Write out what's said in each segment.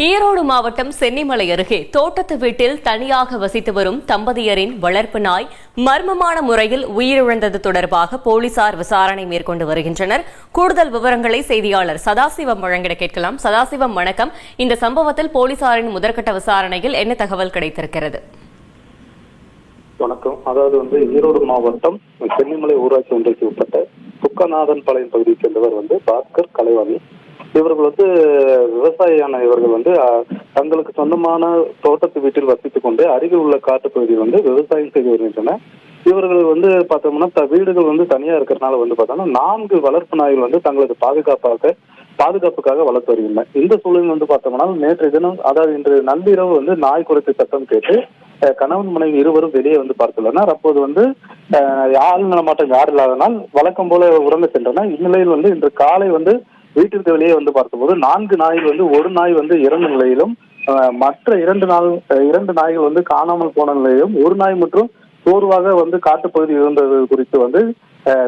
ஈரோடு மாவட்டம் சென்னிமலை அருகே தோட்டத்து வீட்டில் தனியாக வசித்து வரும் தம்பதியரின் வளர்ப்பு நாய் மர்மமான முறையில் உயிரிழந்தது தொடர்பாக போலீசார் விசாரணை மேற்கொண்டு வருகின்றனர். கூடுதல் விவரங்களை செய்தியாளர் சதாசிவம் வழங்கிட கேட்கலாம். சதாசிவம், வணக்கம். இந்த சம்பவத்தில் போலீசாரின் முதற்கட்ட விசாரணையில் என்ன தகவல் கிடைத்திருக்கிறது? வணக்கம். அதாவது ஈரோடு மாவட்டம் சென்னிமலை ஊராட்சி ஒன்றிற்கு உட்பட்ட சுக்கநாதன் பாளையம் பகுதியைச் சேர்ந்தவர் பாஸ்கர் கலைவாணி. இவர்கள் விவசாயியான இவர்கள் தங்களுக்கு சொந்தமான தோட்டத்து வீட்டில் வசித்துக் கொண்டு அருகில் உள்ள காட்டுப்பகுதியில் விவசாயம் செய்து வருகின்றனர். இவர்கள் பார்த்தோம்னா வீடுகள் தனியா இருக்கிறதுனால பார்த்தோம்னா 4 வளர்ப்பு நாய்கள் தங்களது பாதுகாப்புக்காக வளர்த்து வருகின்றனர். இந்த சூழலில் பார்த்தோம்னா நேற்று தினம், அதாவது இன்று நள்ளிரவு நாய் குறைத்து சத்தம் கேட்டு கணவன் மனைவி இருவரும் வெளியே பார்த்துள்ளனர். அப்போது ஆள் நடமாட்டம் யார் இல்லாதனால் வழக்கம் போல உறங்க சென்றனர். இந்நிலையில் இன்று காலை வீட்டிற்கு வெளியே பார்த்தபோது 4 நாய்கள் ஒரு நாய் இறந்த நிலையிலும் மற்ற 2 நாய்கள் காணாமல் போன நிலையிலும் ஒரு நாய் மற்றும் சோர்வாக காட்டுப்பகுதி இருந்தது குறித்து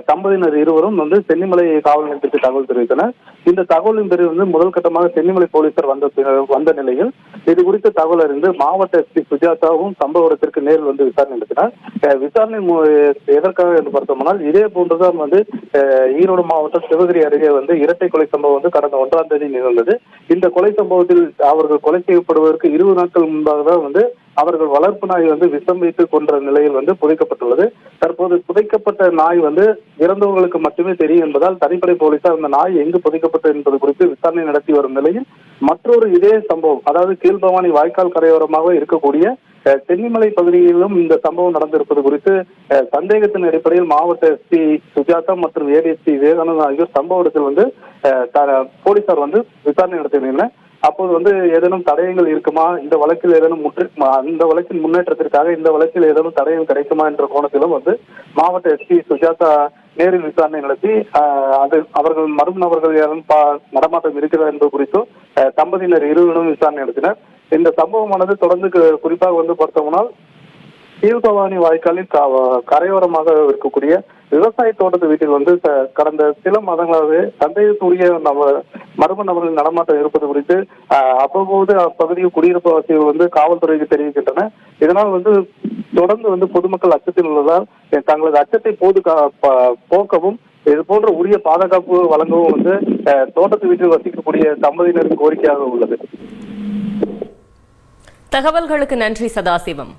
தம்பதியினர் இருவரும் சென்னிமலை காவல் நிலையத்திற்கு தகவல் தெரிவித்தனர். இந்த தகவலின் பிறகு முதல் கட்டமாக சென்னிமலை போலீசார் வந்த நிலையில் இது குறித்த தகவல் அறிந்து மாவட்ட எஸ்பி சுஜாதாவும் சம்பவ இடத்திற்கு நேரில் விசாரணை நடத்தினார். விசாரணை எதற்காக என்று பார்த்தோம்னால், இதே போன்றுதான் ஈரோடு மாவட்டம் சிவகிரி அருகே இரட்டை கொலை சம்பவம் கடந்த 1ஆம் தேதி நிகழ்ந்தது. இந்த கொலை சம்பவத்தில் அவர்கள் கொலை செய்யப்படுவதற்கு 20 நாட்கள் முன்பாக தான் அவர்கள் வளர்ப்பு நாய் விஷம் வைத்து கொன்ற நிலையில் புதைக்கப்பட்டுள்ளது. தற்போது புதைக்கப்பட்ட நாய் இறந்தவர்களுக்கு மட்டுமே தெரியும் என்பதால் தனிப்படை போலீசார் அந்த நாய் எங்கு புதைக்கப்பட்டது என்பது குறித்து விசாரணை நடத்தி வரும் நிலையில் மற்றொரு இதே சம்பவம், அதாவது கீழ்பவானி வாய்க்கால் கரையோரமாக இருக்கக்கூடிய சென்னிமலை பகுதியிலும் இந்த சம்பவம் நடந்திருப்பது குறித்து சந்தேகத்தின் அடிப்படையில் மாவட்ட எஸ்பி சுஜாதா மற்றும் ஏடிஎஸ்பி விவேகானந்தன் ஆகியோர் சம்பவ இடத்தில் போலீசார் விசாரணை நடத்தினர். அப்போது ஏதேனும் தடயங்கள் இருக்குமா, இந்த வழக்கில் ஏதேனும் அந்த வழக்கின் முன்னேற்றத்திற்காக இந்த வழக்கில் ஏதேனும் தடயம் கிடைக்குமா என்ற கோணத்திலும் மாவட்ட எஸ்பி சுஜாதா நேரில் விசாரணை நடத்தி அவர்கள் மர்ம நபர்கள் யாரும் நடமாட்டம் இருக்கிறதா என்பது குறித்தும் தம்பதியினர் இருவரும் விசாரணை நடத்தினர். இந்த சம்பவமானது தொடர்ந்து குறிப்பாக பார்த்தோம்னா கீழ்பவானி வாய்க்காலில் கரையோரமாக இருக்கக்கூடிய விவசாய தோட்டத்து வீட்டில் கடந்த சில மாதங்களாகவே சந்தேகத்துடைய மர்ம நபர்கள் நடமாட்டம் இருப்பது குறித்து அவ்வப்போது அப்பகுதியில் குடியிருப்பு வாசிகள் காவல்துறைக்கு தெரிவிக்கின்றனர். இதனால் தொடர்ந்து பொதுமக்கள் அச்சத்தில் உள்ளதால் தங்களது அச்சத்தை போக்கவும் இது போன்ற உரிய பாதுகாப்பு வழங்கவும் தோட்டத்து வீட்டில் வசிக்கக்கூடிய தம்பதியினரின் கோரிக்கையாக உள்ளது. தகவல்களுக்கு நன்றி சதாசிவம்.